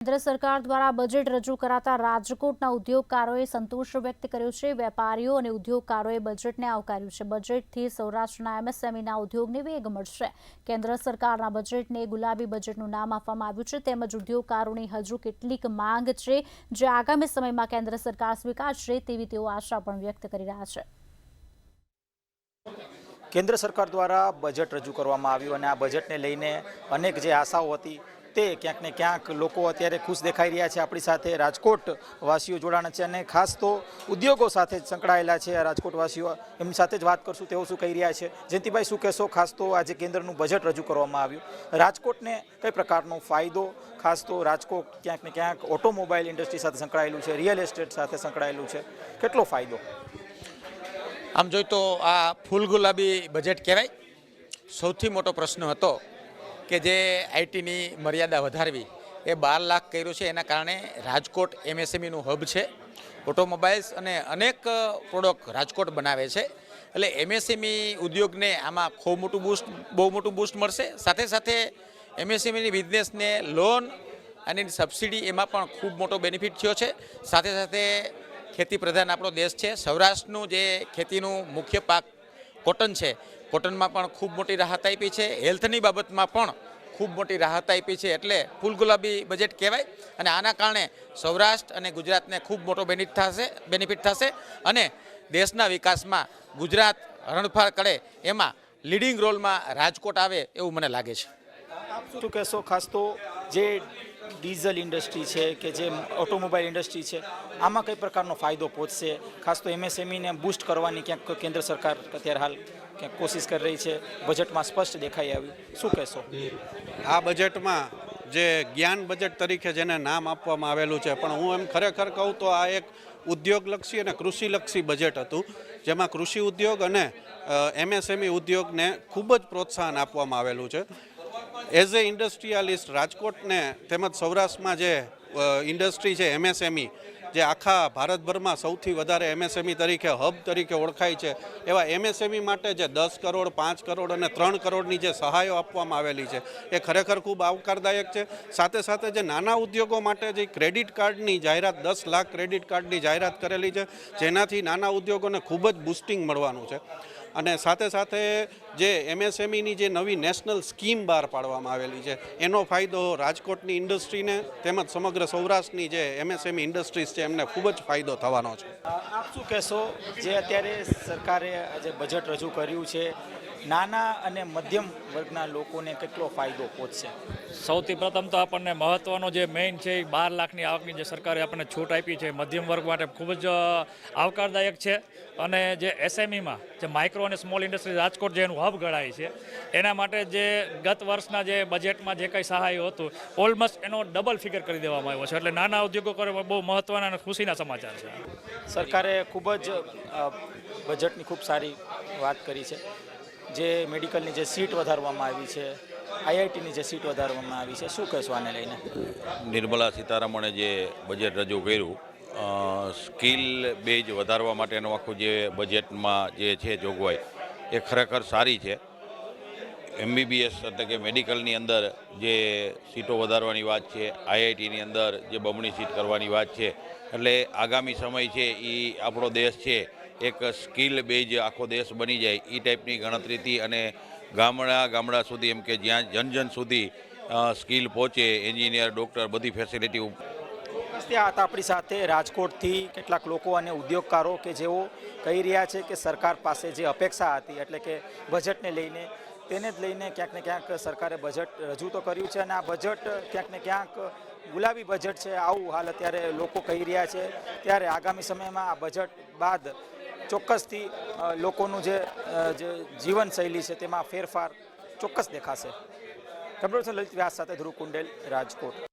કેન્દ્ર સરકાર દ્વારા બજેટ રજૂ કરાતા રાજકોટના ઉદ્યોગકારોએ સંતોષ વ્યક્ત કર્યો છે। વેપારીઓ અને ઉદ્યોગકારોએ બજેટને આવકાર્યું છે। બજેટથી સૌરાષ્ટ્રના એમએસએમઈના ઉદ્યોગને વેગ મળશે। કેન્દ્ર સરકારના બજેટને ગુલાબી બજેટનું નામ આપવામાં આવ્યું છે। તેમજ ઉદ્યોગકારોની હજુ કેટલીક માંગ છે જે આગામી સમયમાં કેન્દ્ર સરકાર સ્વીકારશે તેવી તેઓ આશા પણ વ્યક્ત કરી રહ્યા છે। કેન્દ્ર સરકાર દ્વારા બજેટ રજૂ કરવામાં આવ્યું અને આ બજેટને લઈને અનેક જે આશાઓ હતી તે ક્યાંક ને ક્યાંક લોકો અત્યારે ખુશ દેખાઈ રહ્યા છે। આપણી સાથે રાજકોટ વાસીઓ જોડાણા છે અને ખાસ તો ઉદ્યોગો સાથે સંકળાયેલા છે રાજકોટ વાસીઓ। એમની સાથે જ વાત કરશું, તેઓ શું કહી રહ્યા છે। જયંતિભાઈ, શું કહેશો? ખાસ તો આજે કેન્દ્રનું બજેટ રજૂ કરવામાં આવ્યું, રાજકોટને કઈ પ્રકારનો ફાયદો? ખાસ તો રાજકોટ ક્યાંક ને ક્યાંક ઓટોમોબાઈલ ઇન્ડસ્ટ્રી સાથે સંકળાયેલું છે, રિયલ એસ્ટેટ સાથે સંકળાયેલું છે, કેટલો ફાયદો? આમ જોઈએ તો આ ફૂલ ગુલાબી બજેટ કહેવાય। સૌથી મોટો પ્રશ્ન હતો કે જે આઈટીની મર્યાદા વધારવી, એ 12 લાખ કર્યું છે। એના કારણે રાજકોટ એમએસએમઈનું હબ છે। ઓટોમોબાઈલ્સ અને અનેક પ્રોડક્ટ રાજકોટ બનાવે છે, એટલે એમએસએમઈ ઉદ્યોગને આમાં બહુ મોટું બૂસ્ટ મળશે। સાથે સાથે એમએસએમઈની બિઝનેસને લોન અને સબસિડી એમાં પણ ખૂબ મોટો બેનિફિટ થયો છે। સાથે સાથે ખેતી પ્રધાન આપણો દેશ છે। સૌરાષ્ટ્રનું જે ખેતીનું મુખ્ય પાક કોટન છે, કોટનમાં પણ ખૂબ મોટી રાહત આપી છે। હેલ્થની બાબતમાં પણ ખૂબ મોટી રાહત આપી છે, એટલે ફૂલ ગુલાબી બજેટ કહેવાય। અને આના કારણે સૌરાષ્ટ્ર અને ગુજરાતને ખૂબ મોટો બેનિફિટ થશે અને દેશના વિકાસમાં ગુજરાત હરણફાળ કરે એમાં લીડિંગ રોલમાં રાજકોટ આવે એવું મને લાગે છે। આપ શું કહેશો? ખાસ તો જે ડીઝલ ઇન્ડસ્ટ્રી છે કે જે ઓટોમોબાઈલ ઇન્ડસ્ટ્રી છે, આમાં કઈ પ્રકારનો ફાયદો પહોંચશે? ખાસ તો એમએસએમઈને બૂસ્ટ કરવાની ક્યાંક કેન્દ્ર સરકાર અત્યારે હાલ ક્યાંક કોશિશ કરી રહી છે, બજેટમાં સ્પષ્ટ દેખાઈ આવ્યું, શું કહેશો? આ બજેટમાં જે જ્ઞાન બજેટ તરીકે જેને નામ આપવામાં આવેલું છે, પણ હું એમ ખરેખર કહું તો આ એક ઉદ્યોગલક્ષી અને કૃષિલક્ષી બજેટ હતું, જેમાં કૃષિ ઉદ્યોગ અને એમએસએમઈ ઉદ્યોગને ખૂબ જ પ્રોત્સાહન આપવામાં આવેલું છે। એઝ એ ઇન્ડસ્ટ્રીયાલિસ્ટ રાજકોટને તેમજ સૌરાષ્ટ્રમાં જે ઇન્ડસ્ટ્રી છે એમએસએમઈ, જે આખા ભારતભરમાં સૌથી વધારે એમએસએમઈ તરીકે હબ તરીકે ઓળખાય છે, એવા એમએસએમઈ માટે જે 10 કરોડ, 5 કરોડ અને 3 કરોડની જે સહાયો આપવામાં આવેલી છે એ ખરેખર ખૂબ આવકારદાયક છે। સાથે સાથે જે નાના ઉદ્યોગો માટે જે ક્રેડિટ કાર્ડની જાહેરાત, 10 લાખ ક્રેડિટ કાર્ડની જાહેરાત કરેલી છે, જેનાથી નાના ઉદ્યોગોને ખૂબ જ બુસ્ટિંગ મળવાનું છે। અને સાથે સાથે જે એમએસએમઈની જે નવી નેશનલ સ્કીમ બહાર પાડવામાં આવેલી છે, એનો ફાયદો રાજકોટની ઇન્ડસ્ટ્રીને તેમજ સમગ્ર સૌરાષ્ટ્રની જે એમએસએમઈ ઇન્ડસ્ટ્રીઝ છે એમને ખૂબ જ ફાયદો થવાનો છે। આપ શું કહેશો? જે અત્યારે સરકારે આજે બજેટ રજૂ કર્યું છે, નાના અને મધ્યમ વર્ગના લોકોને કેટલો ફાયદો પહોંચશે? સૌથી પ્રથમ તો આપણને મહત્ત્વનો જે મેઇન છે એ 12 લાખની આવકની જે સરકારે આપણને છૂટ આપી છે, મધ્યમ વર્ગ માટે ખૂબ જ આવકારદાયક છે। અને જે એસએમઈમાં જે માઇક્રો અને સ્મોલ ઇન્ડસ્ટ્રી રાજકોટ જે એનું હબ ગણાય છે, એના માટે જે ગત વર્ષના જે બજેટમાં જે કંઈ સહાય હતું, ઓલમોસ્ટ એનો ડબલ ફિગર કરી દેવામાં આવ્યો છે, એટલે નાના ઉદ્યોગો કરવા બહુ મહત્ત્વના અને ખુશીના સમાચાર છે। સરકારે ખૂબ જ બજેટની ખૂબ સારી વાત કરી છે। જે મેડિકલની જે સીટ વધારવામાં આવી છે, આઈઆઈટીની જે સીટ વધારવામાં આવી છે, શું કહેશો આને લઈને? નિર્મલા સીતારમણે જે બજેટ રજૂ કર્યું, સ્કિલ બેઝ વધારવા માટેનું આખું જે બજેટમાં જે છે જોગવાઈ, એ ખરેખર સારી છે। એમબીબીએસ એટલે કે મેડિકલની અંદર જે સીટો વધારવાની વાત છે, આઈઆઈટીની અંદર જે બમણી સીટ કરવાની વાત છે, એટલે આગામી સમય છે એ આપણો દેશ છે એક સ્કિલ બેઝ આખો દેશ બની જાય એ ટાઈપની ગણતરીથી અને ગામડા સુધી, એમ કે જ્યાં જન સુધી સ્કિલ પહોંચે, એન્જિનિયર, ડૉક્ટર, બધી ફેસિલિટી। ત્યાં હતા આપણી સાથે રાજકોટથી કેટલાક લોકો અને ઉદ્યોગકારો કે જેઓ કહી રહ્યા છે કે સરકાર પાસે જે અપેક્ષા હતી, એટલે કે બજેટને લઈને, તેને જ લઈને ક્યાંક ને ક્યાંક સરકારે બજેટ રજૂ તો કર્યું છે અને આ બજેટ ક્યાંક ને ક્યાંક ગુલાબી બજેટ છે, આવું હાલ અત્યારે લોકો કહી રહ્યા છે। ત્યારે આગામી સમયમાં આ બજેટ બાદ ચોક્કસથી લોકોનું જે જીવનશૈલી છે તેમાં ફેરફાર ચોક્કસ દેખાશે। કેમેરા પર્સન લલિત વ્યાસ સાથે ધ્રુવ કુંડેલ, રાજકોટ।